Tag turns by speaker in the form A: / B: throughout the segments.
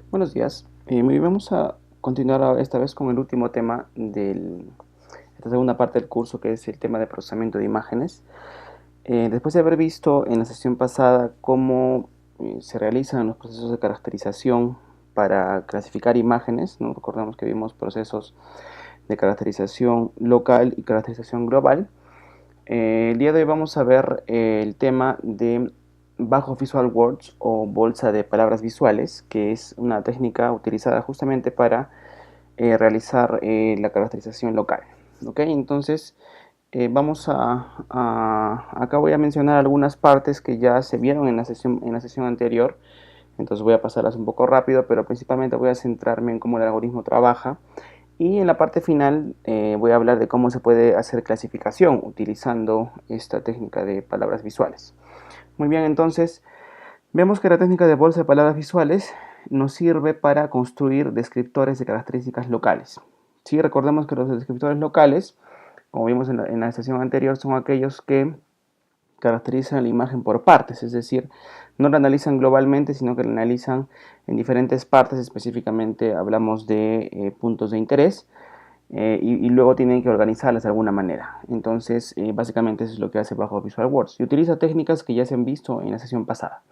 A: Buenos días. Muy bien, vamos a continuar esta vez con el último tema de esta segunda parte del curso, que es el tema de procesamiento de imágenes. Después de haber visto en la sesión pasada cómo se realizan los procesos de caracterización para clasificar imágenes, ¿no? Recordamos que vimos procesos de caracterización local y caracterización global. El día de hoy vamos a ver el tema de Bajo Visual Words o bolsa de palabras visuales, que es una técnica utilizada justamente para realizar la caracterización local. ¿Ok? Entonces, acá voy a mencionar algunas partes que ya se vieron en la sesión anterior. Entonces voy a pasarlas un poco rápido, pero principalmente voy a centrarme en cómo el algoritmo trabaja y en la parte final voy a hablar de cómo se puede hacer clasificación utilizando esta técnica de palabras visuales. Muy bien, entonces vemos que la técnica de bolsa de palabras visuales nos sirve para construir descriptores de características locales. Sí, recordemos que los descriptores locales, como vimos en la sesión anterior, son aquellos que caracterizan la imagen por partes, es decir, no la analizan globalmente, sino que la analizan en diferentes partes, específicamente hablamos de puntos de interés, y luego tienen que organizarlas de alguna manera. Entonces, básicamente eso es lo que hace bajo Visual Words. Y utiliza técnicas que ya se han visto en la sesión pasada.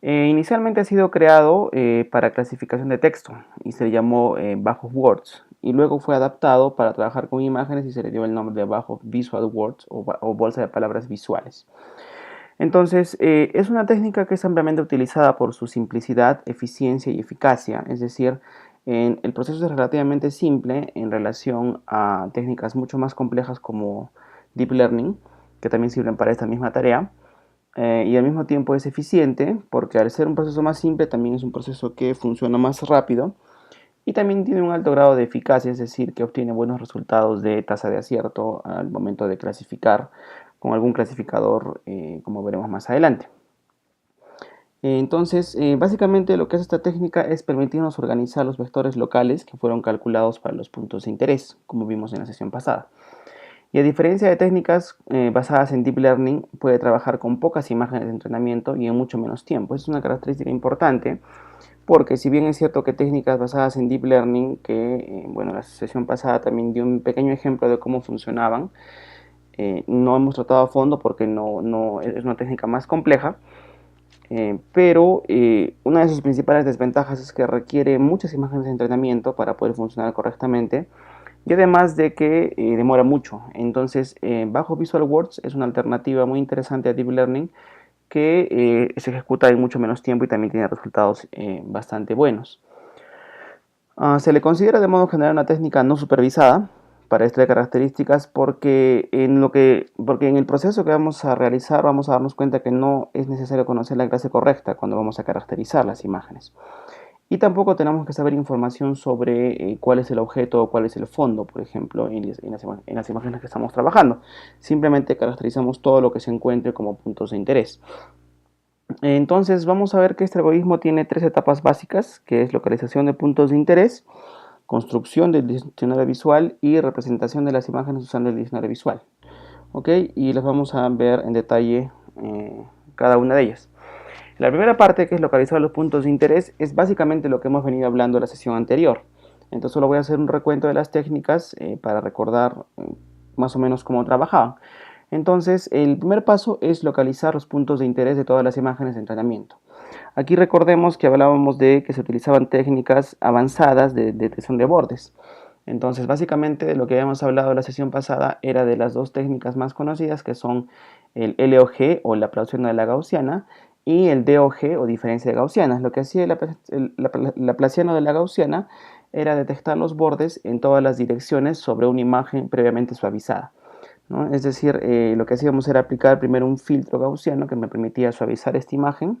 A: Inicialmente ha sido creado para clasificación de texto y se le llamó Bajo Words. Y luego fue adaptado para trabajar con imágenes y se le dio el nombre de Bajo Visual Words o bolsa de palabras visuales. Entonces, es una técnica que es ampliamente utilizada por su simplicidad, eficiencia y eficacia, es decir, el proceso es relativamente simple en relación a técnicas mucho más complejas como Deep Learning, que también sirven para esta misma tarea, y al mismo tiempo es eficiente porque al ser un proceso más simple también es un proceso que funciona más rápido y también tiene un alto grado de eficacia, es decir, que obtiene buenos resultados de tasa de acierto al momento de clasificar con algún clasificador, como veremos más adelante. Entonces, básicamente lo que hace esta técnica es permitirnos organizar los vectores locales que fueron calculados para los puntos de interés, como vimos en la sesión pasada. Y a diferencia de técnicas basadas en Deep Learning, puede trabajar con pocas imágenes de entrenamiento y en mucho menos tiempo. Es una característica importante porque si bien es cierto que técnicas basadas en Deep Learning, que bueno, la sesión pasada también dio un pequeño ejemplo de cómo funcionaban, no hemos tratado a fondo porque no es una técnica más compleja, pero una de sus principales desventajas es que requiere muchas imágenes de entrenamiento para poder funcionar correctamente y además de que demora mucho. Entonces, bajo Visual Words es una alternativa muy interesante a Deep Learning que se ejecuta en mucho menos tiempo y también tiene resultados bastante buenos. Se le considera de modo general una técnica no supervisada para extraer características porque en el proceso que vamos a realizar vamos a darnos cuenta que no es necesario conocer la clase correcta cuando vamos a caracterizar las imágenes. Y tampoco tenemos que saber información sobre cuál es el objeto o cuál es el fondo, por ejemplo, en las imágenes que estamos trabajando. Simplemente caracterizamos todo lo que se encuentre como puntos de interés. Entonces vamos a ver que este algoritmo tiene tres etapas básicas, que es localización de puntos de interés, construcción del diccionario visual y representación de las imágenes usando el diccionario visual. ¿Ok? Y las vamos a ver en detalle cada una de ellas. La primera parte, que es localizar los puntos de interés, es básicamente lo que hemos venido hablando en la sesión anterior. Entonces solo voy a hacer un recuento de las técnicas para recordar más o menos cómo trabajaban. Entonces, el primer paso es localizar los puntos de interés de todas las imágenes de entrenamiento. Aquí recordemos que hablábamos de que se utilizaban técnicas avanzadas de detección de bordes. Entonces, básicamente lo que habíamos hablado en la sesión pasada era de las dos técnicas más conocidas, que son el LOG o la Laplaciana de la Gaussiana y el DOG o diferencia de Gaussianas. Lo que hacía la Laplaciano de la Gaussiana era detectar los bordes en todas las direcciones sobre una imagen previamente suavizada, ¿no? Es decir, lo que hacíamos era aplicar primero un filtro gaussiano que me permitía suavizar esta imagen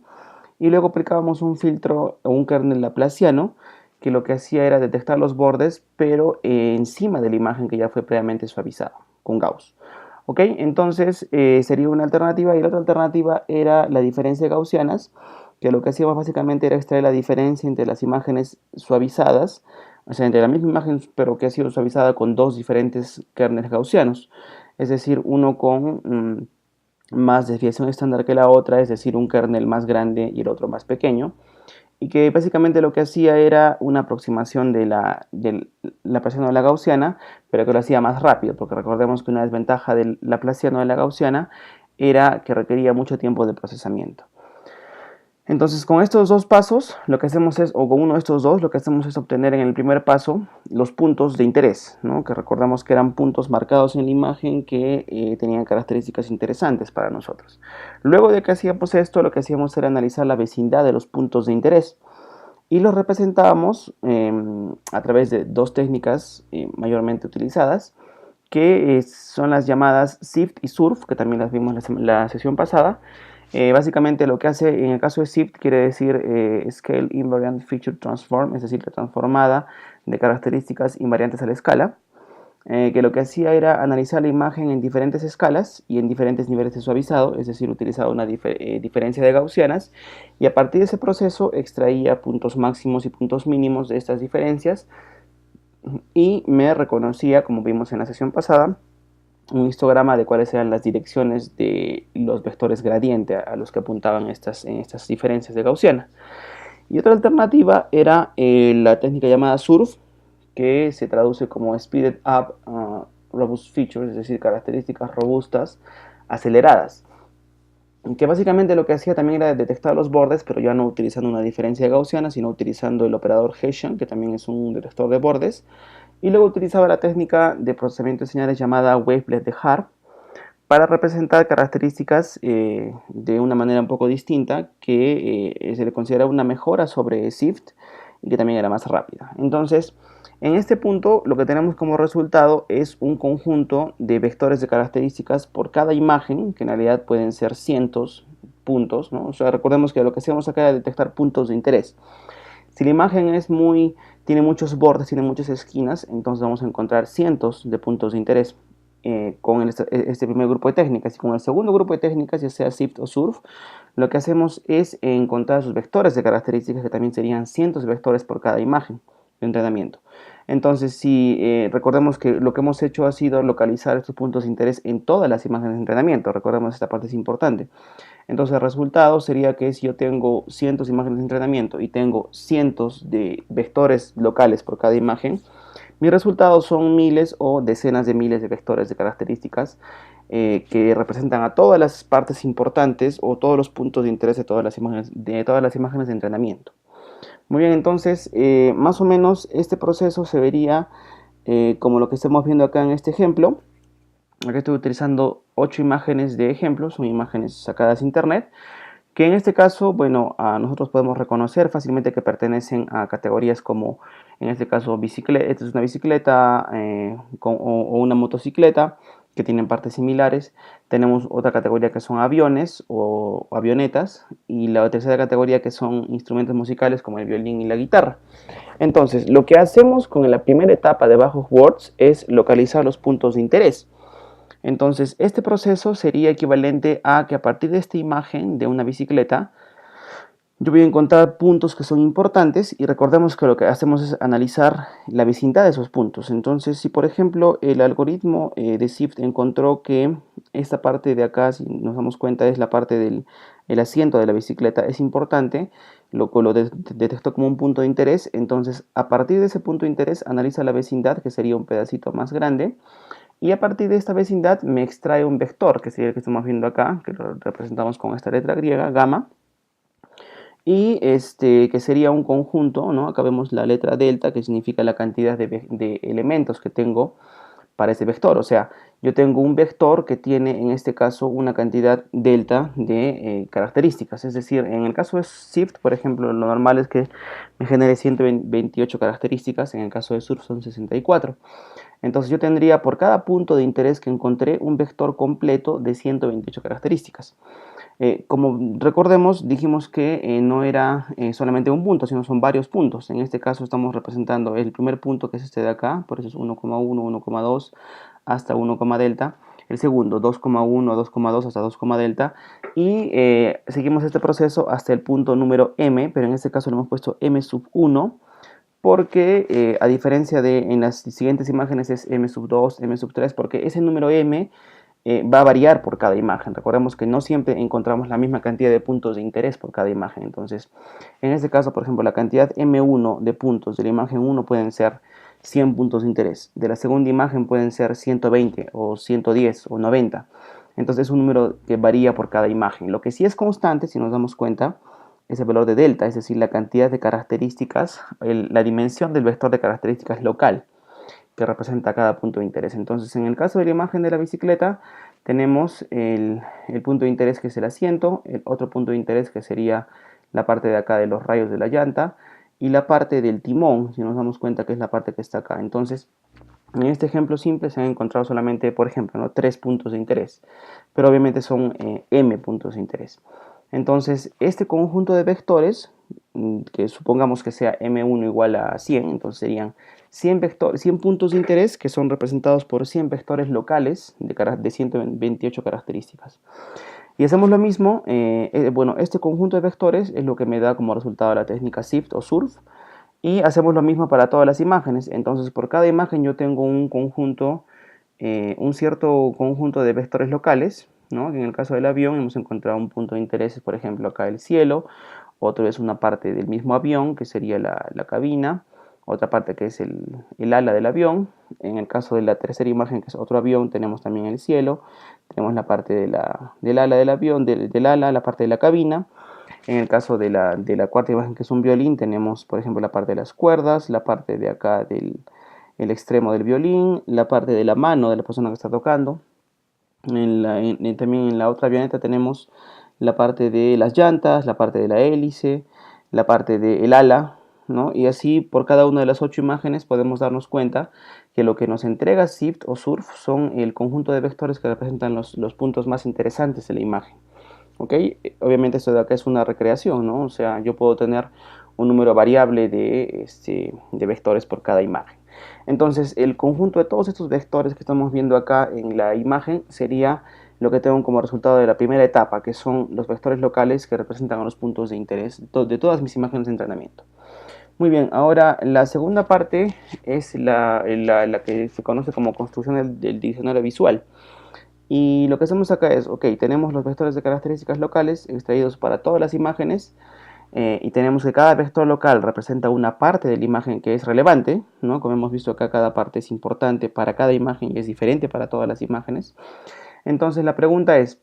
A: y luego aplicábamos un filtro o un kernel laplaciano que lo que hacía era detectar los bordes pero encima de la imagen que ya fue previamente suavizada con Gauss. ¿Ok? Entonces sería una alternativa y la otra alternativa era la diferencia de gaussianas, que lo que hacíamos básicamente era extraer la diferencia entre las imágenes suavizadas, o sea, entre la misma imagen pero que ha sido suavizada con dos diferentes kernels gaussianos, es decir, uno con más desviación estándar que la otra, es decir, un kernel más grande y el otro más pequeño, y que básicamente lo que hacía era una aproximación de la laplaciano de la gaussiana, pero que lo hacía más rápido, porque recordemos que una desventaja del laplaciano de la gaussiana era que requería mucho tiempo de procesamiento. Entonces, con estos dos pasos, lo que hacemos es, o con uno de estos dos, lo que hacemos es obtener en el primer paso los puntos de interés, ¿no? Que recordamos que eran puntos marcados en la imagen que tenían características interesantes para nosotros. Luego de que hacíamos esto, lo que hacíamos era analizar la vecindad de los puntos de interés y los representábamos a través de dos técnicas mayormente utilizadas, que son las llamadas SIFT y SURF, que también las vimos la sesión pasada. Básicamente lo que hace en el caso de SIFT quiere decir Scale Invariant Feature Transform, es decir, la transformada de características invariantes a la escala, que lo que hacía era analizar la imagen en diferentes escalas y en diferentes niveles de suavizado, es decir, utilizaba una diferencia de gaussianas, y a partir de ese proceso extraía puntos máximos y puntos mínimos de estas diferencias y me reconocía, como vimos en la sesión pasada, un histograma de cuáles eran las direcciones de los vectores gradiente a los que apuntaban estas diferencias de gaussiana. Y otra alternativa era la técnica llamada SURF, que se traduce como Speeded Up Robust Features, es decir, características robustas aceleradas, que básicamente lo que hacía también era detectar los bordes, pero ya no utilizando una diferencia gaussiana, sino utilizando el operador Hessian, que también es un detector de bordes, y luego utilizaba la técnica de procesamiento de señales llamada Wavelet de Haar para representar características de una manera un poco distinta, que se le considera una mejora sobre SIFT y que también era más rápida. Entonces, en este punto lo que tenemos como resultado es un conjunto de vectores de características por cada imagen, que en realidad pueden ser cientos puntos, ¿no? O sea, recordemos que lo que hacemos acá es detectar puntos de interés. Si la imagen tiene muchos bordes, tiene muchas esquinas, entonces vamos a encontrar cientos de puntos de interés con este primer grupo de técnicas. Y con el segundo grupo de técnicas, ya sea SIFT o SURF, lo que hacemos es encontrar sus vectores de características, que también serían cientos de vectores por cada imagen de entrenamiento. Entonces, si recordemos que lo que hemos hecho ha sido localizar estos puntos de interés en todas las imágenes de entrenamiento, recordemos esta parte es importante. Entonces el resultado sería que si yo tengo cientos de imágenes de entrenamiento y tengo cientos de vectores locales por cada imagen, mis resultados son miles o decenas de miles de vectores de características que representan a todas las partes importantes o todos los puntos de interés de todas las imágenes de entrenamiento. Muy bien, entonces más o menos este proceso se vería como lo que estamos viendo acá en este ejemplo. Aquí estoy utilizando 8 imágenes de ejemplos, son imágenes sacadas de internet, que en este caso, bueno, nosotros podemos reconocer fácilmente que pertenecen a categorías como, en este caso, bicicleta. Esta es una bicicleta o una motocicleta que tienen partes similares. Tenemos otra categoría que son aviones o avionetas, y la tercera categoría que son instrumentos musicales como el violín y la guitarra. Entonces, lo que hacemos con la primera etapa de Bajos Words es localizar los puntos de interés. Entonces, este proceso sería equivalente a que a partir de esta imagen de una bicicleta, yo voy a encontrar puntos que son importantes, y recordemos que lo que hacemos es analizar la vecindad de esos puntos. Entonces, si por ejemplo el algoritmo de SIFT encontró que esta parte de acá, si nos damos cuenta, es la parte del asiento de la bicicleta, es importante, lo detectó como un punto de interés. Entonces, a partir de ese punto de interés, analiza la vecindad, que sería un pedacito más grande, y a partir de esta vecindad me extrae un vector, que sería el que estamos viendo acá, que lo representamos con esta letra griega, gamma, y que sería un conjunto, ¿no? Acá vemos la letra delta, que significa la cantidad de elementos que tengo para ese vector. O sea, yo tengo un vector que tiene en este caso una cantidad delta de características. Es decir, en el caso de SIFT, por ejemplo, lo normal es que me genere 128 características, en el caso de SURF son 64. Entonces yo tendría por cada punto de interés que encontré un vector completo de 128 características. Como recordemos, dijimos que no era solamente un punto, sino son varios puntos. En este caso estamos representando el primer punto, que es este de acá, por eso es 1,1, 1,2 hasta 1, delta. El segundo, 2,1, 2,2 hasta 2, delta. Y seguimos este proceso hasta el punto número m, pero en este caso le hemos puesto m sub 1, porque a diferencia de en las siguientes imágenes es m sub 2, m sub 3, porque ese número m va a variar por cada imagen. Recordemos que no siempre encontramos la misma cantidad de puntos de interés por cada imagen. Entonces, en este caso, por ejemplo, la cantidad M1 de puntos de la imagen 1 pueden ser 100 puntos de interés. De la segunda imagen pueden ser 120 o 110 o 90. Entonces es un número que varía por cada imagen. Lo que sí es constante, si nos damos cuenta, es el valor de delta, es decir, la cantidad de características, la dimensión del vector de características local que representa cada punto de interés. Entonces, en el caso de la imagen de la bicicleta, tenemos el punto de interés que es el asiento, el otro punto de interés que sería la parte de acá de los rayos de la llanta y la parte del timón, si nos damos cuenta que es la parte que está acá. Entonces, en este ejemplo simple se han encontrado solamente, por ejemplo, ¿no?, 3 puntos de interés, pero obviamente son m puntos de interés. Entonces, este conjunto de vectores, que supongamos que sea m1 igual a 100, entonces serían 100 puntos de interés que son representados por 100 vectores locales de 128 características. Y hacemos lo mismo, bueno, este conjunto de vectores es lo que me da como resultado la técnica SIFT o SURF, y hacemos lo mismo para todas las imágenes. Entonces, por cada imagen yo tengo un conjunto, un cierto conjunto de vectores locales, ¿no? En el caso del avión hemos encontrado un punto de interés, por ejemplo, acá el cielo, otro es una parte del mismo avión, que sería la cabina, otra parte que es el ala del avión. En el caso de la tercera imagen, que es otro avión, tenemos también el cielo, tenemos la parte del ala del avión, del ala, la parte de la cabina. En el caso de la cuarta imagen, que es un violín, tenemos, por ejemplo, la parte de las cuerdas, la parte de acá del el extremo del violín, la parte de la mano de la persona que está tocando. También en la otra avioneta tenemos la parte de las llantas, la parte de la hélice, la parte del ala, ¿no? Y así por cada una de las 8 imágenes podemos darnos cuenta que lo que nos entrega SIFT o SURF son el conjunto de vectores que representan los puntos más interesantes de la imagen. ¿Ok? Obviamente esto de acá es una recreación, ¿no? O sea, yo puedo tener un número variable de vectores por cada imagen. Entonces, el conjunto de todos estos vectores que estamos viendo acá en la imagen sería lo que tengo como resultado de la primera etapa, que son los vectores locales que representan los puntos de interés de todas mis imágenes de entrenamiento. Muy bien, ahora la segunda parte es la que se conoce como construcción del diccionario visual. Y lo que hacemos acá es, ok, tenemos los vectores de características locales extraídos para todas las imágenes, y tenemos que cada vector local representa una parte de la imagen que es relevante, ¿no? Como hemos visto acá, cada parte es importante para cada imagen y es diferente para todas las imágenes. Entonces la pregunta es,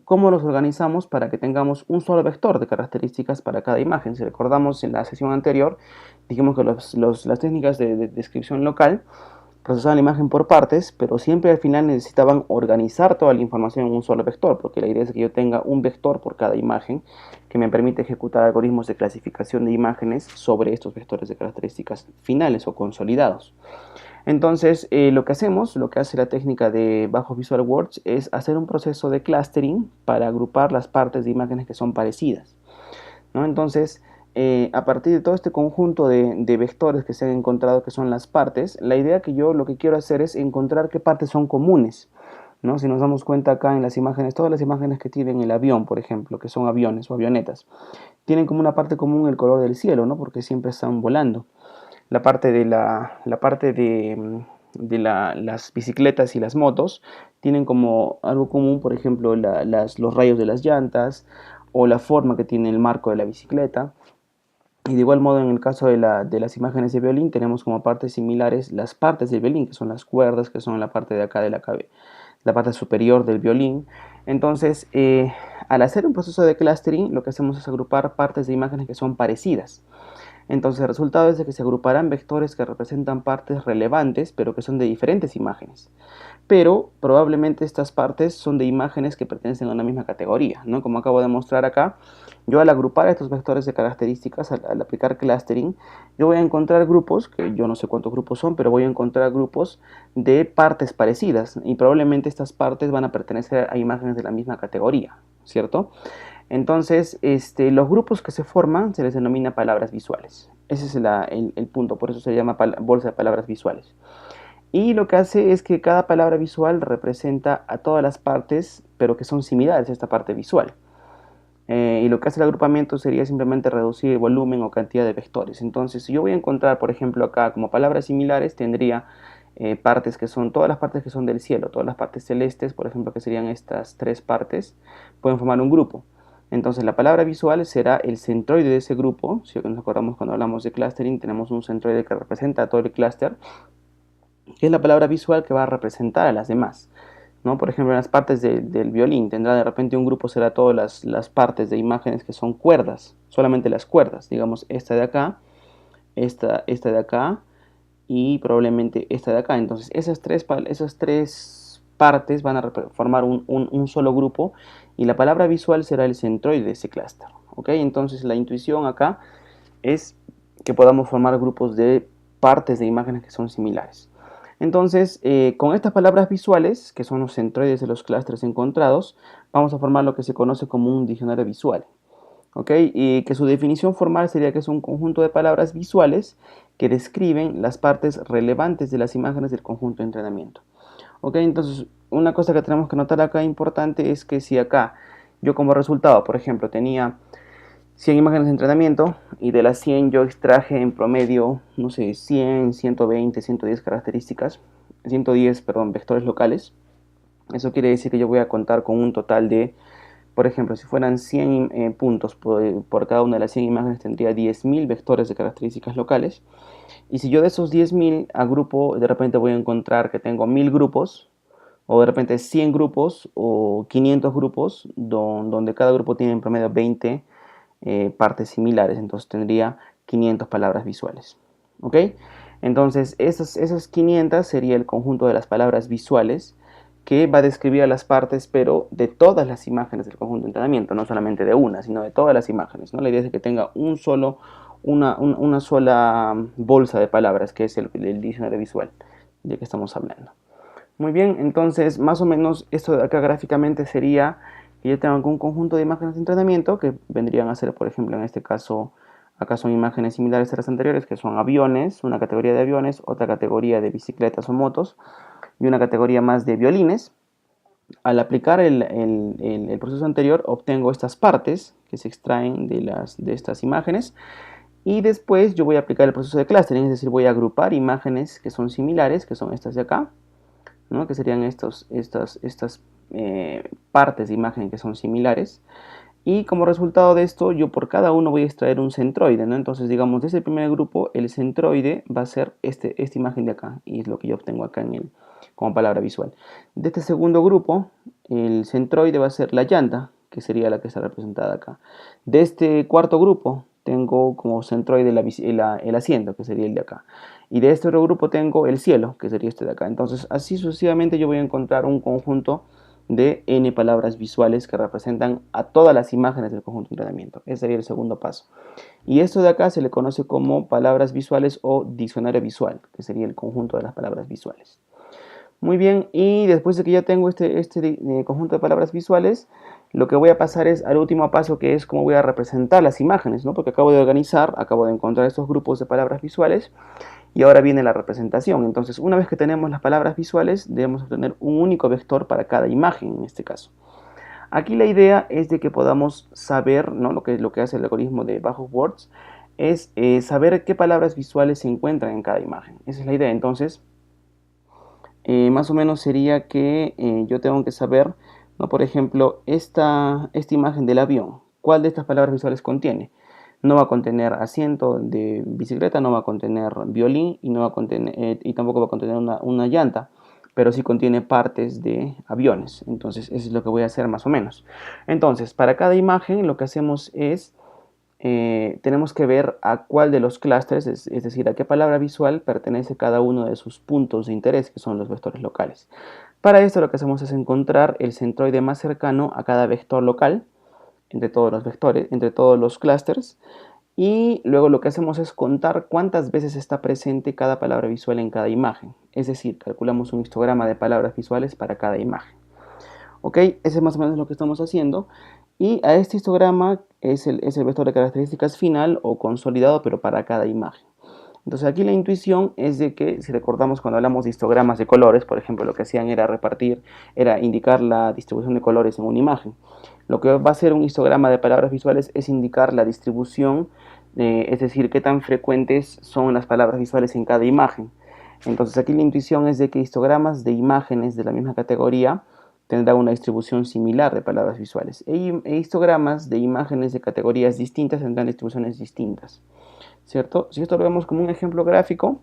A: ¿cómo los organizamos para que tengamos un solo vector de características para cada imagen? Si recordamos en la sesión anterior, dijimos que las técnicas de descripción local procesaban la imagen por partes, pero siempre al final necesitaban organizar toda la información en un solo vector, porque la idea es que yo tenga un vector por cada imagen que me permite ejecutar algoritmos de clasificación de imágenes sobre estos vectores de características finales o consolidados. Entonces, lo que hacemos, lo que hace la técnica de Bajos Visual Words, es hacer un proceso de clustering para agrupar las partes de imágenes que son parecidas, ¿no? Entonces, a partir de todo este conjunto de vectores que se han encontrado, que son las partes, la idea que yo lo que quiero hacer es encontrar qué partes son comunes, ¿no? Si nos damos cuenta acá en las imágenes, todas las imágenes que tienen el avión, por ejemplo, que son aviones o avionetas, tienen como una parte común el color del cielo, ¿no? Porque siempre están volando. La parte de las bicicletas y las motos tienen como algo común, por ejemplo, los rayos de las llantas o la forma que tiene el marco de la bicicleta. Y de igual modo, en el caso de las imágenes de violín, tenemos como partes similares las partes del violín, que son las cuerdas, que son la parte de acá de la parte superior del violín. Entonces, al hacer un proceso de clustering, lo que hacemos es agrupar partes de imágenes que son parecidas. Entonces el resultado es de que se agruparán vectores que representan partes relevantes, pero que son de diferentes imágenes. Pero probablemente estas partes son de imágenes que pertenecen a una misma categoría, ¿no? Como acabo de mostrar acá, yo al agrupar estos vectores de características, al aplicar clustering, yo voy a encontrar grupos, que yo no sé cuántos grupos son, pero voy a encontrar grupos de partes parecidas, y probablemente estas partes van a pertenecer a imágenes de la misma categoría, ¿cierto? Entonces, los grupos que se forman se les denomina palabras visuales. Ese es el punto, por eso se llama bolsa de palabras visuales. Y lo que hace es que cada palabra visual representa a todas las partes, pero que son similares a esta parte visual. Y lo que hace el agrupamiento sería simplemente reducir el volumen o cantidad de vectores. Entonces, si yo voy a encontrar, por ejemplo, acá como palabras similares, tendría partes que son, todas las partes que son del cielo, todas las partes celestes, por ejemplo, que serían estas tres partes, pueden formar un grupo. Entonces la palabra visual será el centroide de ese grupo. Si nos acordamos cuando hablamos de clustering, tenemos un centroide que representa a todo el clúster, que es la palabra visual que va a representar a las demás, ¿no? Por ejemplo, en las partes del violín tendrá de repente un grupo, será todas las partes de imágenes que son cuerdas, solamente las cuerdas, digamos esta de acá, esta de acá y probablemente esta de acá. Entonces esas tres partes van a formar un solo grupo y la palabra visual será el centroide de ese clúster. ¿Ok? Entonces la intuición acá es que podamos formar grupos de partes de imágenes que son similares. Entonces, con estas palabras visuales, que son los centroides de los clústeres encontrados, vamos a formar lo que se conoce como un diccionario visual. ¿Ok? Y que su definición formal sería que es un conjunto de palabras visuales que describen las partes relevantes de las imágenes del conjunto de entrenamiento. ¿Ok? Entonces, una cosa que tenemos que notar acá importante es que si acá yo como resultado, por ejemplo, tenía 100 imágenes de entrenamiento y de las 100 yo extraje en promedio, no sé, 100, 120, 110 características, 110, perdón, vectores locales. Eso quiere decir que yo voy a contar con un total de, por ejemplo, si fueran 100 puntos por cada una de las 100 imágenes, tendría 10.000 vectores de características locales. Y si yo de esos 10.000 agrupo, de repente voy a encontrar que tengo 1000 grupos, o de repente 100 grupos o 500 grupos, donde cada grupo tiene en promedio 20 partes similares, entonces tendría 500 palabras visuales. ¿Ok? Entonces esas 500 sería el conjunto de las palabras visuales que va a describir a las partes, pero de todas las imágenes del conjunto de entrenamiento, no solamente de una, sino de todas las imágenes, ¿no? La idea es que tenga una sola bolsa de palabras, que es el diccionario visual del que estamos hablando. Muy bien, entonces más o menos esto de acá gráficamente sería que yo tengo un conjunto de imágenes de entrenamiento que vendrían a ser, por ejemplo, en este caso, acá son imágenes similares a las anteriores, que son aviones, una categoría de aviones, otra categoría de bicicletas o motos y una categoría más de violines. Al aplicar el proceso anterior obtengo estas partes que se extraen de estas imágenes y después yo voy a aplicar el proceso de clustering, es decir, voy a agrupar imágenes que son similares, que son estas de acá, ¿no? Que serían estas partes de imagen que son similares. Y como resultado de esto, yo por cada uno voy a extraer un centroide, ¿no? Entonces, digamos, de ese primer grupo, el centroide va a ser esta imagen de acá, y es lo que yo obtengo acá como palabra visual. De este segundo grupo, el centroide va a ser la llanta, que sería la que está representada acá. De este cuarto grupo, tengo como centroide el asiento, que sería el de acá. Y de este otro grupo tengo el cielo, que sería este de acá. Entonces, así sucesivamente yo voy a encontrar un conjunto de n palabras visuales que representan a todas las imágenes del conjunto de entrenamiento. Ese sería el segundo paso. Y esto de acá se le conoce como palabras visuales o diccionario visual, que sería el conjunto de las palabras visuales. Muy bien, y después de que ya tengo este conjunto de palabras visuales, lo que voy a pasar es al último paso, que es cómo voy a representar las imágenes, ¿no? Porque acabo de organizar, acabo de encontrar estos grupos de palabras visuales y ahora viene la representación. Entonces, una vez que tenemos las palabras visuales, debemos obtener un único vector para cada imagen en este caso. Aquí la idea es de que podamos saber, ¿no? Lo que hace el algoritmo de Bajos Words es saber qué palabras visuales se encuentran en cada imagen. Esa es la idea. Entonces, más o menos sería que yo tengo que saber, ¿no? Por ejemplo, esta imagen del avión, ¿cuál de estas palabras visuales contiene? No va a contener asiento de bicicleta, no va a contener violín y, no va a contener, y tampoco va a contener una llanta, pero sí contiene partes de aviones. Entonces, eso es lo que voy a hacer más o menos. Entonces, para cada imagen lo que hacemos es tenemos que ver a cuál de los clústeres, es decir, a qué palabra visual pertenece cada uno de sus puntos de interés, que son los vectores locales. Para esto lo que hacemos es encontrar el centroide más cercano a cada vector local, entre todos los vectores, entre todos los clústeres, y luego lo que hacemos es contar cuántas veces está presente cada palabra visual en cada imagen. Es decir, calculamos un histograma de palabras visuales para cada imagen. ¿Ok? Ese es más o menos lo que estamos haciendo. Y a este histograma es el vector de características final o consolidado, pero para cada imagen. Entonces aquí la intuición es de que, si recordamos cuando hablamos de histogramas de colores, por ejemplo, lo que hacían era indicar la distribución de colores en una imagen. Lo que va a hacer un histograma de palabras visuales es indicar la distribución, es decir, qué tan frecuentes son las palabras visuales en cada imagen. Entonces aquí la intuición es de que histogramas de imágenes de la misma categoría tendrán una distribución similar de palabras visuales. E histogramas de imágenes de categorías distintas tendrán distribuciones distintas, ¿cierto? Si esto lo vemos como un ejemplo gráfico,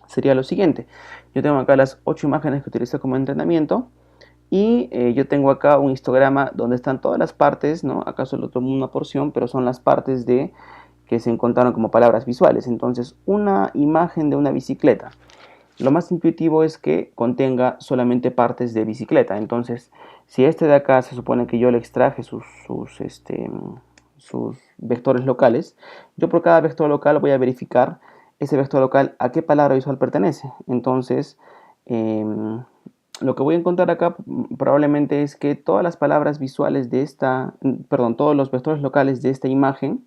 A: sería lo siguiente. Yo tengo acá las 8 imágenes que utilicé como entrenamiento y yo tengo acá un histograma donde están todas las partes, ¿no? Acá solo tomo una porción, pero son las partes de que se encontraron como palabras visuales. Entonces, una imagen de una bicicleta. Lo más intuitivo es que contenga solamente partes de bicicleta. Entonces, si este de acá se supone que yo le extraje sus vectores locales, yo por cada vector local voy a verificar ese vector local a qué palabra visual pertenece. Entonces, lo que voy a encontrar acá probablemente es que todas las palabras visuales de todos los vectores locales de esta imagen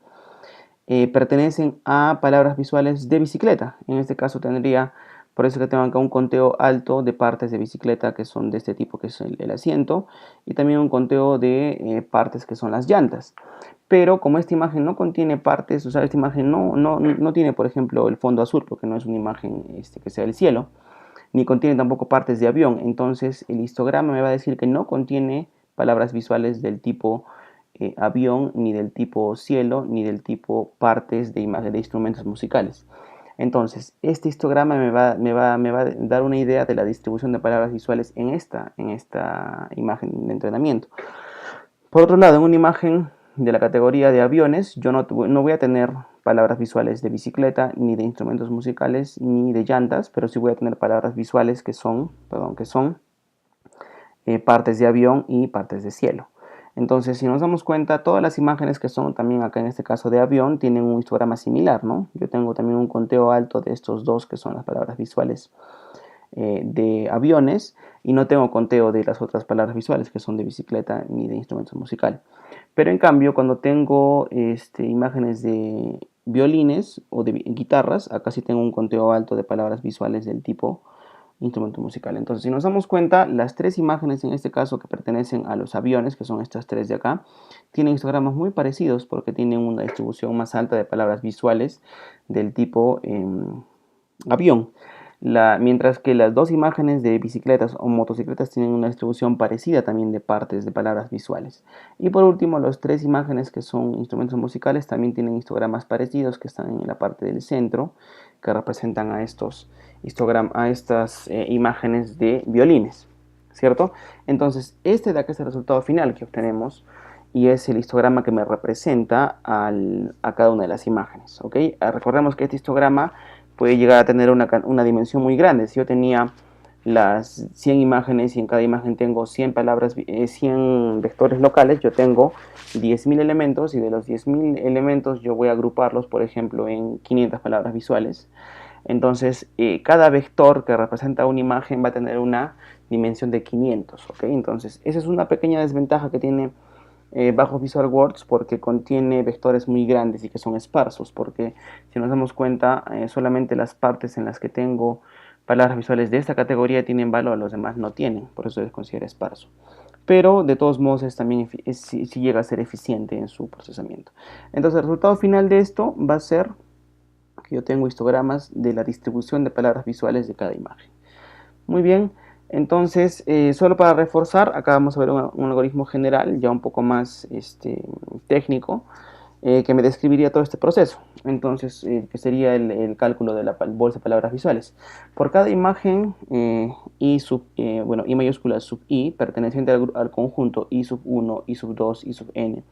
A: pertenecen a palabras visuales de bicicleta. En este caso tendría, por eso que tengo acá un conteo alto de partes de bicicleta que son de este tipo, que es el asiento, y también un conteo de partes que son las llantas. Pero como esta imagen no contiene partes, o sea, esta imagen no tiene, por ejemplo, el fondo azul, porque no es una imagen que sea el cielo, ni contiene tampoco partes de avión, entonces el histograma me va a decir que no contiene palabras visuales del tipo avión, ni del tipo cielo, ni del tipo partes de imagen de instrumentos musicales. Entonces, este histograma me va a dar una idea de la distribución de palabras visuales en esta imagen de entrenamiento. Por otro lado, en una imagen de la categoría de aviones, yo no voy a tener palabras visuales de bicicleta, ni de instrumentos musicales, ni de llantas, pero sí voy a tener palabras visuales que son partes de avión y partes de cielo. Entonces, si nos damos cuenta, todas las imágenes que son también acá en este caso de avión tienen un histograma similar, ¿no? Yo tengo también un conteo alto de estos dos que son las palabras visuales de aviones y no tengo conteo de las otras palabras visuales que son de bicicleta ni de instrumentos musicales. Pero en cambio, cuando tengo imágenes de violines o de guitarras, acá sí tengo un conteo alto de palabras visuales del tipo instrumento musical. Entonces, si nos damos cuenta, las tres imágenes en este caso que pertenecen a los aviones, que son estas tres de acá, tienen histogramas muy parecidos porque tienen una distribución más alta de palabras visuales del tipo avión. Mientras que las dos imágenes de bicicletas o motocicletas tienen una distribución parecida también de partes de palabras visuales. Y por último, las tres imágenes que son instrumentos musicales también tienen histogramas parecidos que están en la parte del centro, que representan a estas imágenes de violines, ¿cierto? Entonces, este de acá es el resultado final que obtenemos y es el histograma que me representa a cada una de las imágenes, ¿ok? Recordemos que este histograma puede llegar a tener una dimensión muy grande. Si yo tenía las 100 imágenes y en cada imagen tengo 100 100 vectores locales, yo tengo 10.000 elementos y de los 10.000 elementos yo voy a agruparlos, por ejemplo, en 500 palabras visuales. Entonces, cada vector que representa una imagen va a tener una dimensión de 500, ¿ok? Entonces, esa es una pequeña desventaja que tiene bajo Visual Words porque contiene vectores muy grandes y que son esparsos, porque si nos damos cuenta, solamente las partes en las que tengo palabras visuales de esta categoría tienen valor, los demás no tienen, por eso se considera esparso. Pero de todos modos sí llega a ser eficiente en su procesamiento. Entonces el resultado final de esto va a ser que yo tengo histogramas de la distribución de palabras visuales de cada imagen. Muy bien, entonces solo para reforzar, acá vamos a ver un algoritmo general, ya un poco más técnico, que me describiría todo este proceso. Entonces, que sería el cálculo de la bolsa de palabras visuales. Por cada imagen I mayúscula sub I, perteneciente al conjunto I sub 1, I sub 2, I sub n,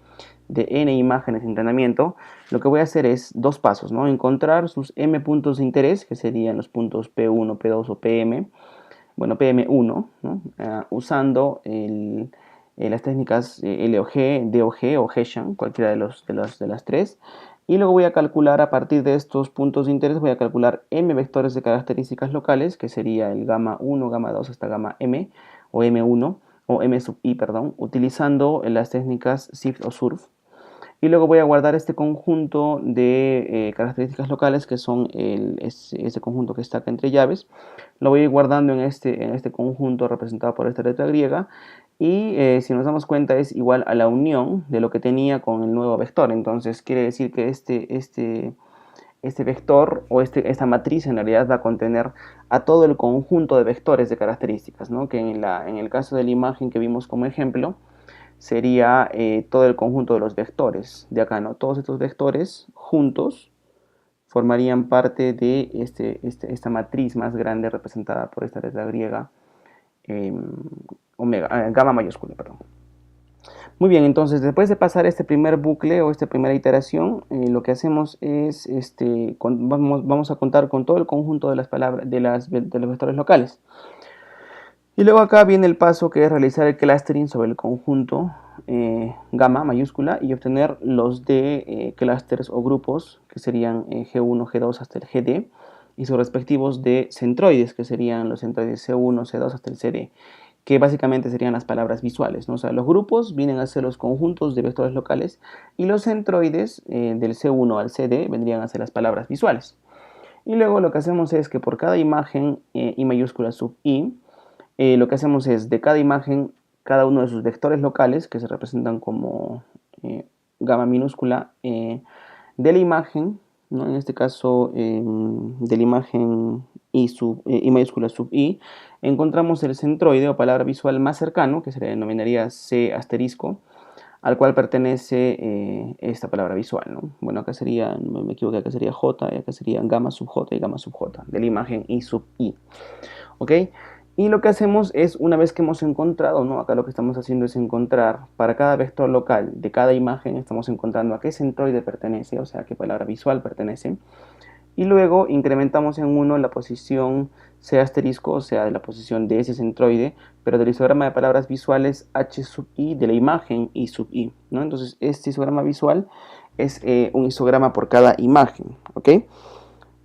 A: de n imágenes de entrenamiento, lo que voy a hacer es dos pasos, ¿no? Encontrar sus m puntos de interés, que serían los puntos P1, P2 o PM, bueno, PM1, ¿no? Usando las técnicas LOG, DOG o Hessian, cualquiera de las tres. Y luego voy a calcular a partir de estos puntos de interés, voy a calcular m vectores de características locales, que sería el gamma 1, gamma 2 hasta gamma m, o m1, o m sub i, perdón, utilizando las técnicas SIFT o SURF. Y luego voy a guardar este conjunto de características locales que son ese conjunto que está acá entre llaves. Lo voy a ir guardando en este conjunto representado por esta letra griega. Y si nos damos cuenta es igual a la unión de lo que tenía con el nuevo vector. Entonces quiere decir que este vector o esta matriz en realidad va a contener a todo el conjunto de vectores de características, ¿no? Que en el caso de la imagen que vimos como ejemplo, sería todo el conjunto de los vectores de acá, ¿no? Todos estos vectores juntos formarían parte de esta matriz más grande representada por esta letra griega, gamma mayúscula, perdón. Muy bien, entonces después de pasar este primer bucle o esta primera iteración, lo que hacemos es, vamos a contar con todo el conjunto de las palabras, de los vectores locales. Y luego acá viene el paso que es realizar el clustering sobre el conjunto gamma mayúscula y obtener los de clusters o grupos que serían G1, G2 hasta el GD y sus respectivos de centroides que serían los centroides C1, C2 hasta el CD, que básicamente serían las palabras visuales, ¿no? O sea, los grupos vienen a ser los conjuntos de vectores locales y los centroides del C1 al CD vendrían a ser las palabras visuales. Y luego lo que hacemos es que por cada imagen I mayúscula sub I, lo que hacemos es de cada imagen, cada uno de sus vectores locales, que se representan como gamma minúscula, de la imagen, ¿no? En este caso de la imagen I mayúscula sub I, encontramos el centroide o palabra visual más cercano, que se le denominaría C asterisco, al cual pertenece esta palabra visual, ¿no? Bueno, acá sería, no me equivoqué, acá sería J, y acá sería gamma sub J y gamma sub J, de la imagen I sub I, ¿ok? Y lo que hacemos es, una vez que hemos encontrado, ¿no? Acá lo que estamos haciendo es encontrar, para cada vector local de cada imagen, estamos encontrando a qué centroide pertenece, o sea, a qué palabra visual pertenece. Y luego incrementamos en 1 la posición C asterisco, o sea, de la posición de ese centroide, pero del histograma de palabras visuales H sub I de la imagen I sub I, ¿no? Entonces, este histograma visual es un histograma por cada imagen, ¿ok?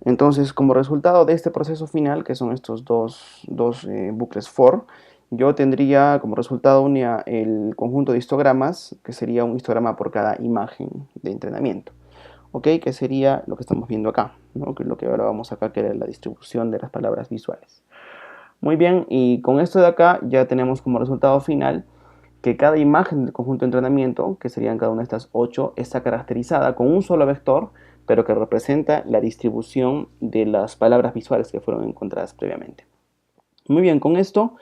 A: Entonces, como resultado de este proceso final, que son estos dos bucles for, yo tendría como resultado el conjunto de histogramas, que sería un histograma por cada imagen de entrenamiento. ¿Ok? Que sería lo que estamos viendo acá, ¿no? Que es lo que ahora vamos acá, que era la distribución de las palabras visuales. Muy bien, y con esto de acá ya tenemos como resultado final que cada imagen del conjunto de entrenamiento, que serían cada una de estas 8, está caracterizada con un solo vector, pero que representa la distribución de las palabras visuales que fueron encontradas previamente. Muy bien, con esto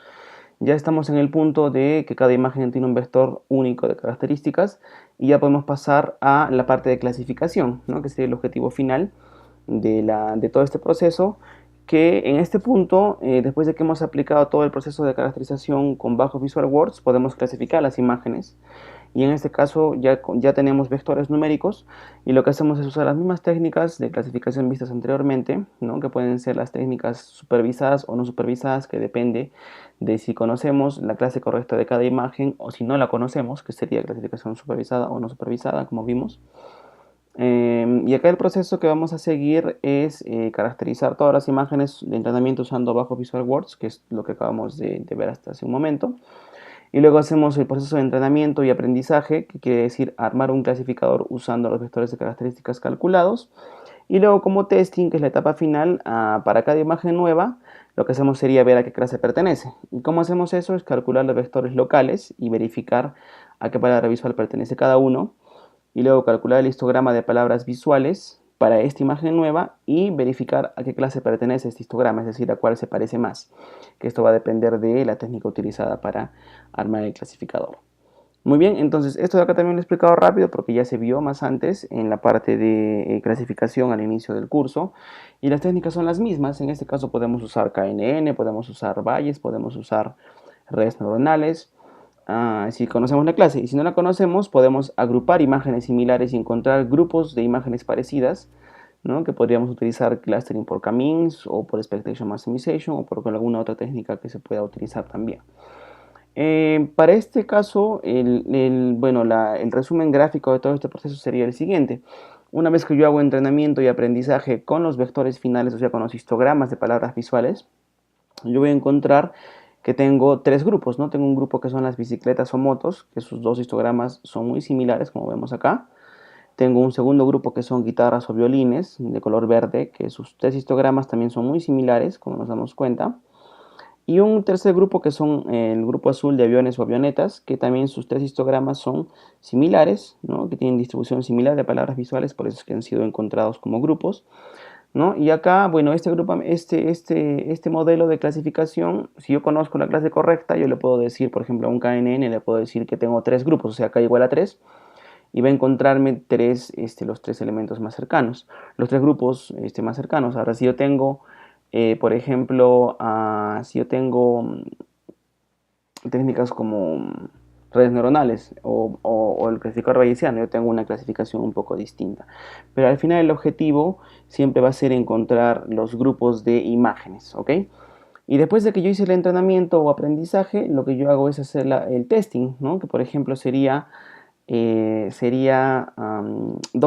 A: ya estamos en el punto de que cada imagen tiene un vector único de características y ya podemos pasar a la parte de clasificación, ¿no? Que sería el objetivo final de todo este proceso, que en este punto, después de que hemos aplicado todo el proceso de caracterización con bajo Visual Words, podemos clasificar las imágenes. Y en este caso ya tenemos vectores numéricos y lo que hacemos es usar las mismas técnicas de clasificación vistas anteriormente, ¿no? Que pueden ser las técnicas supervisadas o no supervisadas, que depende de si conocemos la clase correcta de cada imagen o si no la conocemos, que sería clasificación supervisada o no supervisada, como vimos. Y acá el proceso que vamos a seguir es caracterizar todas las imágenes de entrenamiento usando bajo Visual Words, que es lo que acabamos de ver hasta hace un momento. Y luego hacemos el proceso de entrenamiento y aprendizaje, que quiere decir armar un clasificador usando los vectores de características calculados. Y luego como testing, que es la etapa final, para cada imagen nueva, lo que hacemos sería ver a qué clase pertenece. ¿Y cómo hacemos eso? Es calcular los vectores locales y verificar a qué palabra visual pertenece cada uno. Y luego calcular el histograma de palabras visuales para esta imagen nueva y verificar a qué clase pertenece este histograma, es decir, a cuál se parece más, que esto va a depender de la técnica utilizada para armar el clasificador. Muy bien, entonces esto de acá también lo he explicado rápido porque ya se vio más antes en la parte de clasificación al inicio del curso y las técnicas son las mismas. En este caso podemos usar KNN, podemos usar Bayes, podemos usar redes neuronales, si conocemos la clase, y si no la conocemos podemos agrupar imágenes similares y encontrar grupos de imágenes parecidas, ¿no? Que podríamos utilizar clustering por k-means o por expectation maximization o por alguna otra técnica que se pueda utilizar también. Para este caso, el resumen gráfico de todo este proceso sería el siguiente. Una vez que yo hago entrenamiento y aprendizaje con los vectores finales, o sea, con los histogramas de palabras visuales, yo voy a encontrar que tengo tres grupos, ¿no? Tengo un grupo que son las bicicletas o motos, que sus dos histogramas son muy similares, como vemos acá. Tengo un segundo grupo que son guitarras o violines, de color verde, que sus tres histogramas también son muy similares, como nos damos cuenta. Y un tercer grupo que son el grupo azul de aviones o avionetas, que también sus tres histogramas son similares, ¿no? Que tienen distribución similar de palabras visuales, por eso es que han sido encontrados como grupos, ¿no? Y acá, bueno, este modelo de clasificación, si yo conozco la clase correcta, yo le puedo decir, por ejemplo, a un KNN, le puedo decir que tengo tres grupos, o sea, K igual a 3, y va a encontrarme los tres elementos más cercanos, los tres grupos más cercanos. Ahora, si yo tengo, por ejemplo, si yo tengo técnicas como redes neuronales o el clasificador bayesiano, yo tengo una clasificación un poco distinta. Pero al final el objetivo siempre va a ser encontrar los grupos de imágenes, ¿ok? Y después de que yo hice el entrenamiento o aprendizaje, lo que yo hago es hacer el testing, ¿no? Que por ejemplo sería dos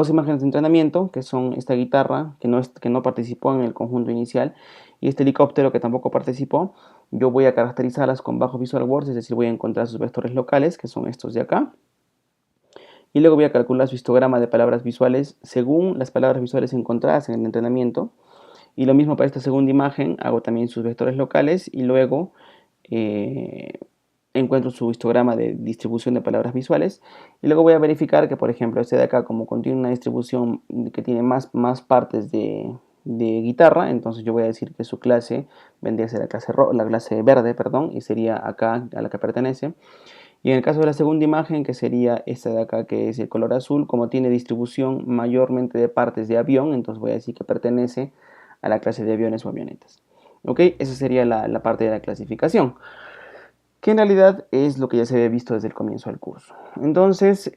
A: imágenes de entrenamiento, que son esta guitarra, que no participó en el conjunto inicial, y este helicóptero, que tampoco participó. Yo voy a caracterizarlas con bajo Visual Words, es decir, voy a encontrar sus vectores locales, que son estos de acá. Y luego voy a calcular su histograma de palabras visuales según las palabras visuales encontradas en el entrenamiento. Y lo mismo para esta segunda imagen, hago también sus vectores locales y luego encuentro su histograma de distribución de palabras visuales. Y luego voy a verificar que, por ejemplo, este de acá, como contiene una distribución que tiene más partes de guitarra, entonces yo voy a decir que su clase vendría a ser la clase verde, perdón, y sería acá a la que pertenece. Y en el caso de la segunda imagen, que sería esta de acá, que es el color azul, como tiene distribución mayormente de partes de avión, entonces voy a decir que pertenece a la clase de aviones o avionetas. ¿Ok? Esa sería la parte de la clasificación, que en realidad es lo que ya se había visto desde el comienzo del curso. Entonces,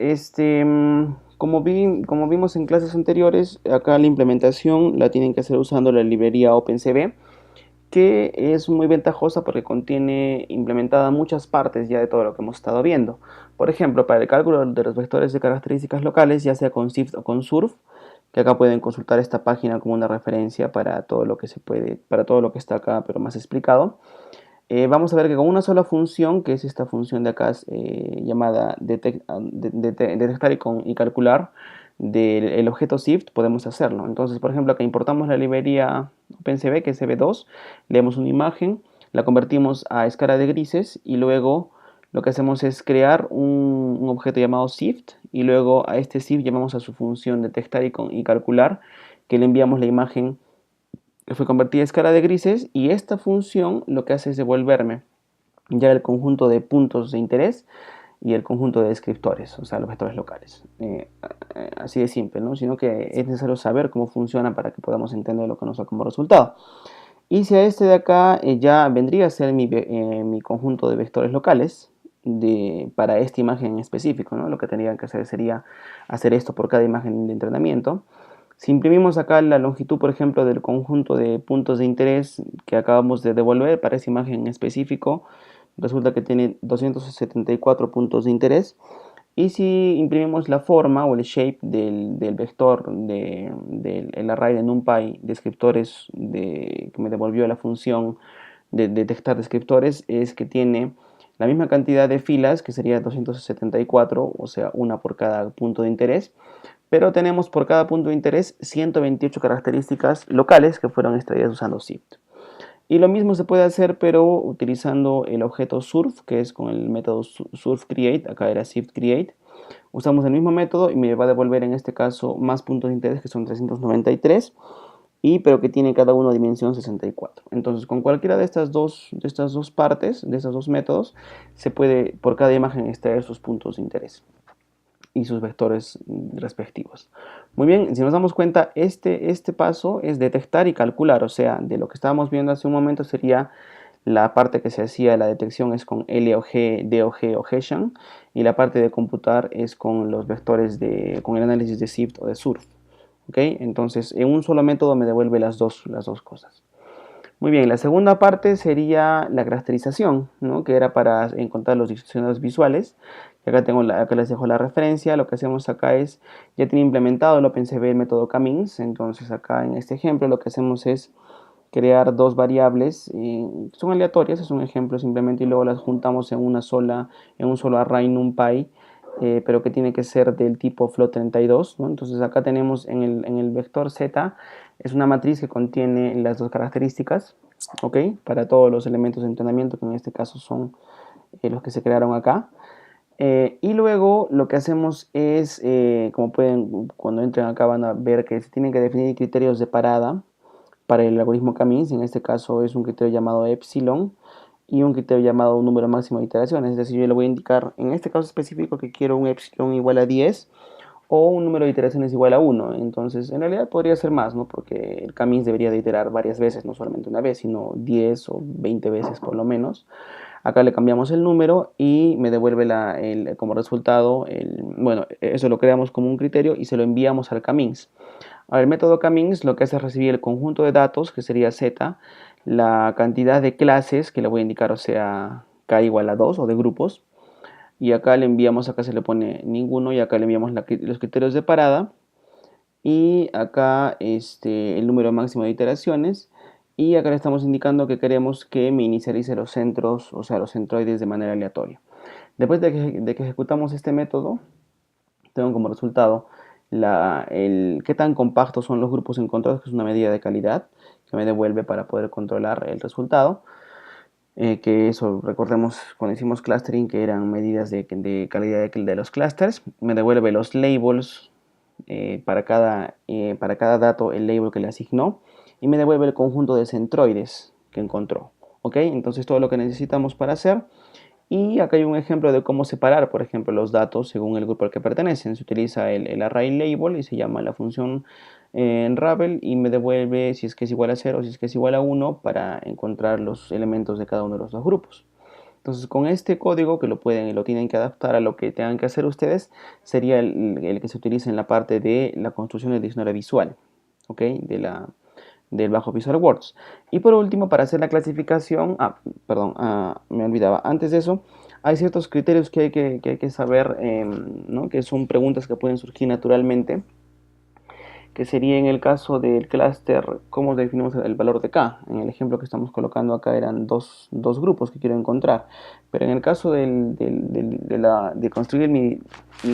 A: como vimos en clases anteriores, acá la implementación la tienen que hacer usando la librería OpenCV, que es muy ventajosa porque contiene implementada muchas partes ya de todo lo que hemos estado viendo. Por ejemplo, para el cálculo de los vectores de características locales, ya sea con SIFT o con SURF, que acá pueden consultar esta página como una referencia para todo lo que para todo lo que está acá, pero más explicado. Vamos a ver que con una sola función, que es esta función de acá llamada detectar y calcular del objeto SIFT, podemos hacerlo. Entonces, por ejemplo, acá importamos la librería OpenCV, que es CB2, leemos una imagen, la convertimos a escala de grises y luego lo que hacemos es crear un objeto llamado SIFT y luego a este SIFT llamamos a su función detectar y calcular, que le enviamos la imagen que fue convertida a escala de grises, y esta función lo que hace es devolverme ya el conjunto de puntos de interés y el conjunto de descriptores, o sea, los vectores locales. Así de simple, ¿no? Sino que es necesario saber cómo funciona para que podamos entender lo que nos da como resultado. Y si a este de acá ya vendría a ser mi conjunto de vectores locales para esta imagen en específico, ¿no? Lo que tendrían que hacer sería hacer esto por cada imagen de entrenamiento. Si imprimimos acá la longitud, por ejemplo, del conjunto de puntos de interés que acabamos de devolver para esa imagen en específico, resulta que tiene 274 puntos de interés. Y si imprimimos la forma o el shape del vector del array de NumPy descriptores que me devolvió la función de detectar descriptores, es que tiene la misma cantidad de filas, que sería 274, o sea, una por cada punto de interés, pero tenemos por cada punto de interés 128 características locales que fueron extraídas usando SIFT. Y lo mismo se puede hacer, pero utilizando el objeto surf, que es con el método surf create, acá era SIFT create. Usamos el mismo método y me va a devolver en este caso más puntos de interés, que son 393, pero que tiene cada uno dimensión 64. Entonces, con cualquiera de estas dos partes, de estos dos métodos, se puede por cada imagen extraer sus puntos de interés y sus vectores respectivos. Muy bien, si nos damos cuenta, este paso es detectar y calcular, o sea, de lo que estábamos viendo hace un momento sería la parte que se hacía la detección es con LOG, DOG o Hessian, y la parte de computar es con los vectores con el análisis de SIFT o de SURF. ¿Ok? Entonces, en un solo método me devuelve las dos cosas. Muy bien, la segunda parte sería la caracterización, ¿no? Que era para encontrar los diccionarios visuales. Acá les dejo la referencia. Lo que hacemos acá es, ya tiene implementado el OpenCV el método Camins. Entonces acá en este ejemplo lo que hacemos es crear dos variables, son aleatorias, es un ejemplo simplemente, y luego las juntamos en un solo array NumPy, pero que tiene que ser del tipo float32, ¿no? Entonces acá tenemos en el vector z, es una matriz que contiene las dos características, ¿ok? Para todos los elementos de entrenamiento, que en este caso son los que se crearon acá. Y luego lo que hacemos es, como pueden, cuando entren acá van a ver que se tienen que definir criterios de parada para el algoritmo K-means. En este caso es un criterio llamado epsilon y un criterio llamado un número máximo de iteraciones. Es decir, yo le voy a indicar en este caso específico que quiero un epsilon igual a 10 o un número de iteraciones igual a 1. Entonces, en realidad podría ser más, ¿no? Porque el K-means debería de iterar varias veces, no solamente una vez, sino 10 o 20 veces por lo menos. Acá le cambiamos el número y me devuelve como resultado, bueno, eso lo creamos como un criterio y se lo enviamos al K-means. Ahora, el método K-means lo que hace es recibir el conjunto de datos, que sería Z, la cantidad de clases, que le voy a indicar, o sea, K igual a 2 o de grupos, y acá le enviamos, acá se le pone ninguno y acá le enviamos los criterios de parada y acá el número máximo de iteraciones y acá le estamos indicando que queremos que me inicialice los centros, o sea, los centroides de manera aleatoria. Después de que ejecutamos este método, tengo como resultado qué tan compactos son los grupos encontrados, que es una medida de calidad que me devuelve para poder controlar el resultado. Que eso, recordemos cuando hicimos clustering, que eran medidas de calidad de los clusters. Me devuelve los labels para cada dato, el label que le asignó, y me devuelve el conjunto de centroides que encontró. ¿Ok? Entonces todo lo que necesitamos para hacer. Y acá hay un ejemplo de cómo separar, por ejemplo, los datos según el grupo al que pertenecen. Se utiliza el array label y se llama la función en Ravel y me devuelve si es que es igual a 0, si es que es igual a 1 para encontrar los elementos de cada uno de los dos grupos. Entonces, con este código que lo tienen que adaptar a lo que tengan que hacer ustedes, sería el que se utiliza en la parte de la construcción del diccionario visual, ¿ok? Del bajo Visual Words. Y por último, para hacer la clasificación, perdón, me olvidaba, antes de eso, hay ciertos criterios que hay que saber, ¿no? Que son preguntas que pueden surgir naturalmente, que sería en el caso del clúster, ¿cómo definimos el valor de K? En el ejemplo que estamos colocando acá eran dos grupos que quiero encontrar, pero en el caso de construir mi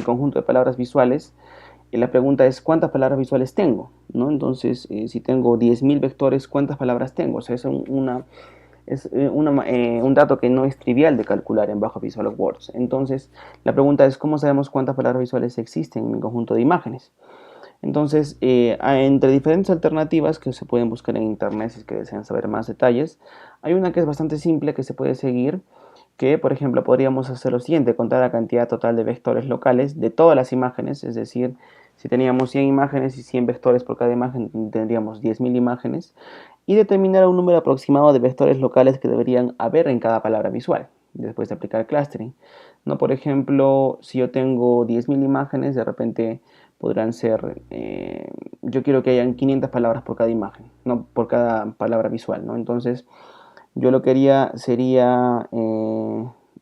A: conjunto de palabras visuales, la pregunta es ¿cuántas palabras visuales tengo? ¿No? Entonces, si tengo 10.000 vectores, ¿cuántas palabras tengo? O sea, un dato que no es trivial de calcular en bajo Visual Words. Entonces, la pregunta es ¿cómo sabemos cuántas palabras visuales existen en mi conjunto de imágenes? Entonces, entre diferentes alternativas que se pueden buscar en internet si es que desean saber más detalles, hay una que es bastante simple que se puede seguir, que por ejemplo podríamos hacer lo siguiente: contar la cantidad total de vectores locales de todas las imágenes, es decir, si teníamos 100 imágenes y 100 vectores por cada imagen, tendríamos 10.000 imágenes, y determinar un número aproximado de vectores locales que deberían haber en cada palabra visual, después de aplicar clustering. ¿No? Por ejemplo, si yo tengo 10.000 imágenes, de repente podrán ser, yo quiero que hayan 500 palabras por cada imagen, no por cada palabra visual, ¿no? Entonces, yo lo que haría sería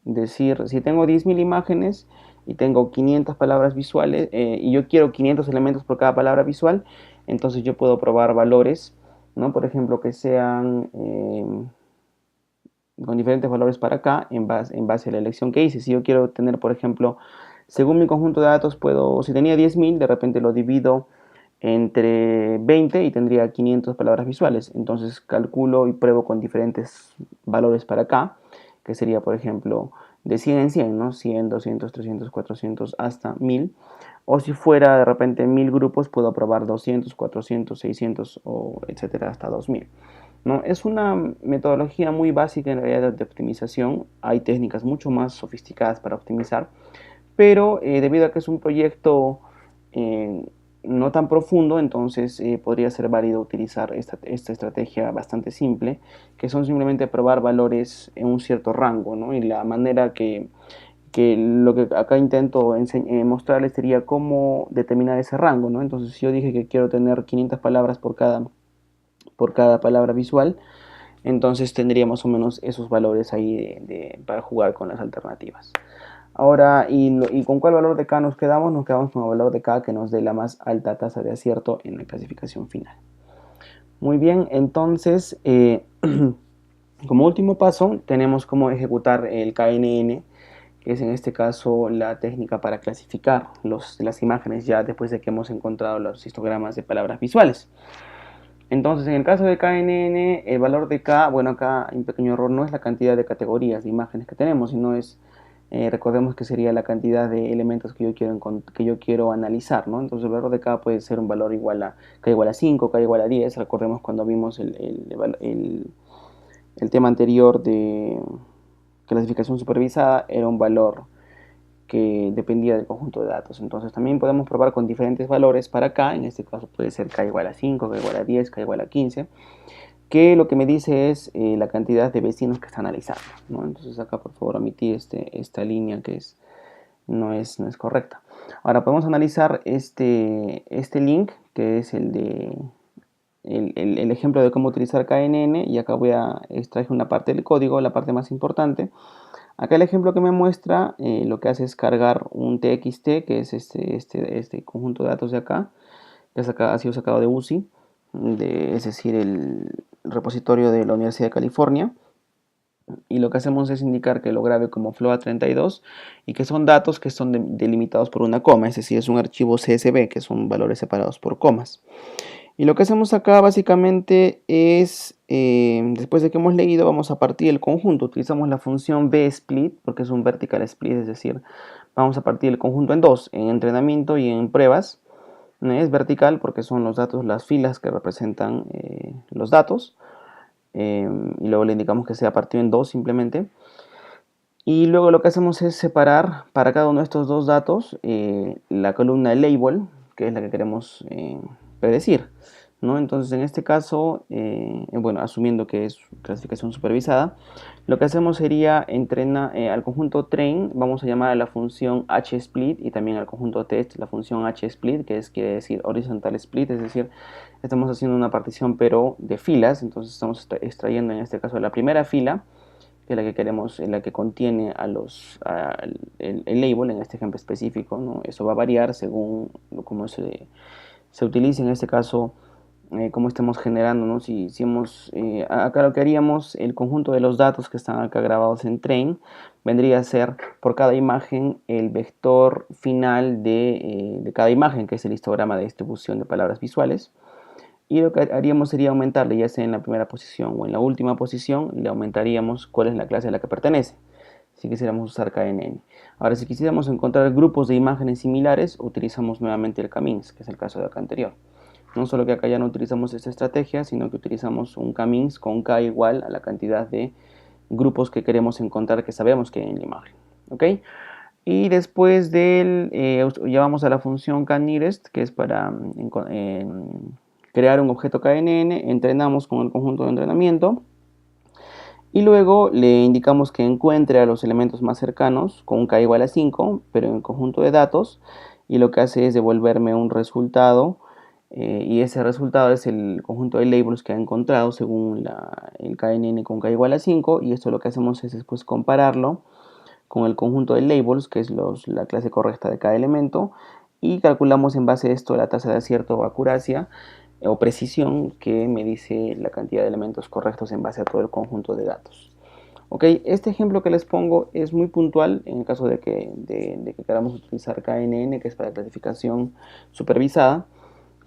A: decir, si tengo 10.000 imágenes y tengo 500 palabras visuales y yo quiero 500 elementos por cada palabra visual, entonces yo puedo probar valores, ¿no? Por ejemplo, que sean con diferentes valores para acá en base a la elección que hice. Si yo quiero tener, por ejemplo, según mi conjunto de datos, si tenía 10.000, de repente lo divido entre 20 y tendría 500 palabras visuales. Entonces calculo y pruebo con diferentes valores para acá, que sería, por ejemplo, de 100 en 100, ¿no? 100, 200, 300, 400 hasta 1000. O si fuera de repente 1000 grupos, puedo probar 200, 400, 600 o etcétera hasta 2000. ¿No? Es una metodología muy básica en realidad de optimización. Hay técnicas mucho más sofisticadas para optimizar, pero debido a que es un proyecto eh, no tan profundo, entonces podría ser válido utilizar esta estrategia bastante simple, que son simplemente probar valores en un cierto rango, ¿no? Y la manera que lo que acá intento mostrarles sería cómo determinar ese rango, ¿no? Entonces, si yo dije que quiero tener 500 palabras por cada palabra visual, entonces tendría más o menos esos valores ahí para jugar con las alternativas. Ahora, ¿y con cuál valor de K nos quedamos? Nos quedamos con el valor de K que nos dé la más alta tasa de acierto en la clasificación final. Muy bien, entonces, como último paso, tenemos cómo ejecutar el KNN, que es en este caso la técnica para clasificar las imágenes ya después de que hemos encontrado los histogramas de palabras visuales. Entonces, en el caso de KNN, el valor de K, bueno, acá hay un pequeño error, no es la cantidad de categorías de imágenes que tenemos, sino es, recordemos que sería la cantidad de elementos que yo quiero analizar, ¿no? Entonces, el valor de K puede ser un valor igual a K igual a 5, K igual a 10. Recordemos cuando vimos el tema anterior de clasificación supervisada, era un valor que dependía del conjunto de datos. Entonces también podemos probar con diferentes valores para K, en este caso puede ser K igual a 5, K igual a 10, K igual a 15, que lo que me dice es la cantidad de vecinos que está analizando, ¿no? Entonces acá por favor omití esta línea que no es correcta. Ahora podemos analizar este link, que es el ejemplo de cómo utilizar KNN, y acá voy a extraer una parte del código, la parte más importante. Acá el ejemplo que me muestra lo que hace es cargar un TXT, que es este conjunto de datos de acá, que ha sido sacado de UCI, es decir, el repositorio de la Universidad de California. Y lo que hacemos es indicar que lo grabe como float32 y que son datos que son delimitados por una coma, es decir, es un archivo CSV, que son valores separados por comas. Y lo que hacemos acá básicamente es, después de que hemos leído, vamos a partir el conjunto. Utilizamos la función bsplit porque es un vertical split, es decir, vamos a partir el conjunto en dos, en entrenamiento y en pruebas. Es vertical porque son los datos, las filas que representan los datos. Y luego le indicamos que sea partido en dos simplemente. Y luego lo que hacemos es separar para cada uno de estos dos datos la columna de label, que es la que queremos predecir, ¿no? Entonces en este caso, bueno, asumiendo que es clasificación supervisada, lo que hacemos sería entrenar al conjunto train, vamos a llamar a la función hsplit, y también al conjunto test la función hsplit, quiere decir horizontal split, es decir, estamos haciendo una partición pero de filas. Entonces estamos extrayendo en este caso la primera fila, que es la que queremos, la que contiene el label en este ejemplo específico, ¿no? Eso va a variar según cómo se utilice en este caso, cómo estemos generando, ¿no? Si hemos, acá lo que haríamos, el conjunto de los datos que están acá grabados en train, vendría a ser por cada imagen el vector final de cada imagen, que es el histograma de distribución de palabras visuales. Y lo que haríamos sería aumentarle, ya sea en la primera posición o en la última posición, le aumentaríamos cuál es la clase a la que pertenece, si quisiéramos usar KNN. Ahora, si quisiéramos encontrar grupos de imágenes similares, utilizamos nuevamente el K-means, que es el caso de acá anterior. No solo que acá ya no utilizamos esta estrategia, sino que utilizamos un K-means con K igual a la cantidad de grupos que queremos encontrar, que sabemos que hay en la imagen. ¿Ok? Y después llevamos a la función KNearest, que es para crear un objeto KNN, entrenamos con el conjunto de entrenamiento y luego le indicamos que encuentre a los elementos más cercanos con un K igual a 5, pero en el conjunto de datos, y lo que hace es devolverme un resultado, y ese resultado es el conjunto de labels que ha encontrado según el KNN con K igual a 5, y esto lo que hacemos es después compararlo con el conjunto de labels, que es la clase correcta de cada elemento, y calculamos en base a esto la tasa de acierto o acuracia o precisión que me dice la cantidad de elementos correctos en base a todo el conjunto de datos. Ok, este ejemplo que les pongo es muy puntual en el caso de que queramos utilizar KNN, que es para clasificación supervisada,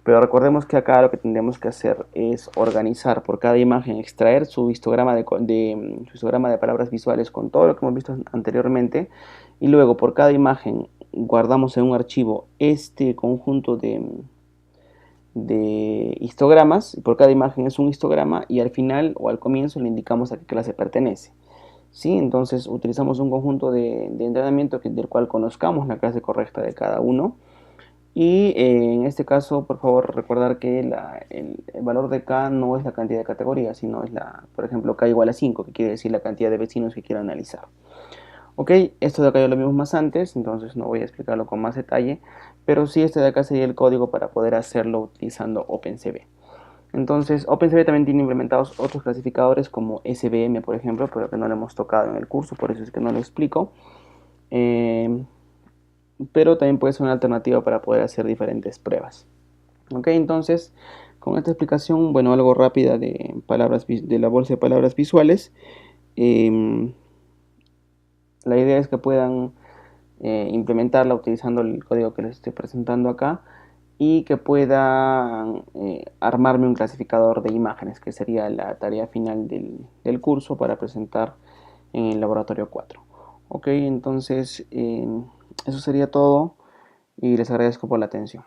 A: pero recordemos que acá lo que tendremos que hacer es organizar por cada imagen, extraer su histograma su histograma de palabras visuales con todo lo que hemos visto anteriormente, y luego por cada imagen guardamos en un archivo este conjunto de histogramas, y por cada imagen es un histograma, y al final o al comienzo le indicamos a qué clase pertenece. ¿Sí? Entonces utilizamos un conjunto de entrenamiento del cual conozcamos la clase correcta de cada uno. Y en este caso, por favor, recordar que el valor de K no es la cantidad de categorías, sino es por ejemplo, K igual a 5, que quiere decir la cantidad de vecinos que quiero analizar. Ok, esto de acá ya lo vimos más antes, entonces no voy a explicarlo con más detalle, pero sí este de acá sería el código para poder hacerlo utilizando OpenCV. Entonces, OpenCV también tiene implementados otros clasificadores como SVM, por ejemplo, pero que no lo hemos tocado en el curso, por eso es que no lo explico. Pero también puede ser una alternativa para poder hacer diferentes pruebas. Ok, entonces, con esta explicación, bueno, algo rápida de la bolsa de palabras visuales, la idea es que puedan implementarla utilizando el código que les estoy presentando acá, y que puedan armarme un clasificador de imágenes, que sería la tarea final del curso para presentar en el laboratorio 4. Ok, entonces eso sería todo y les agradezco por la atención.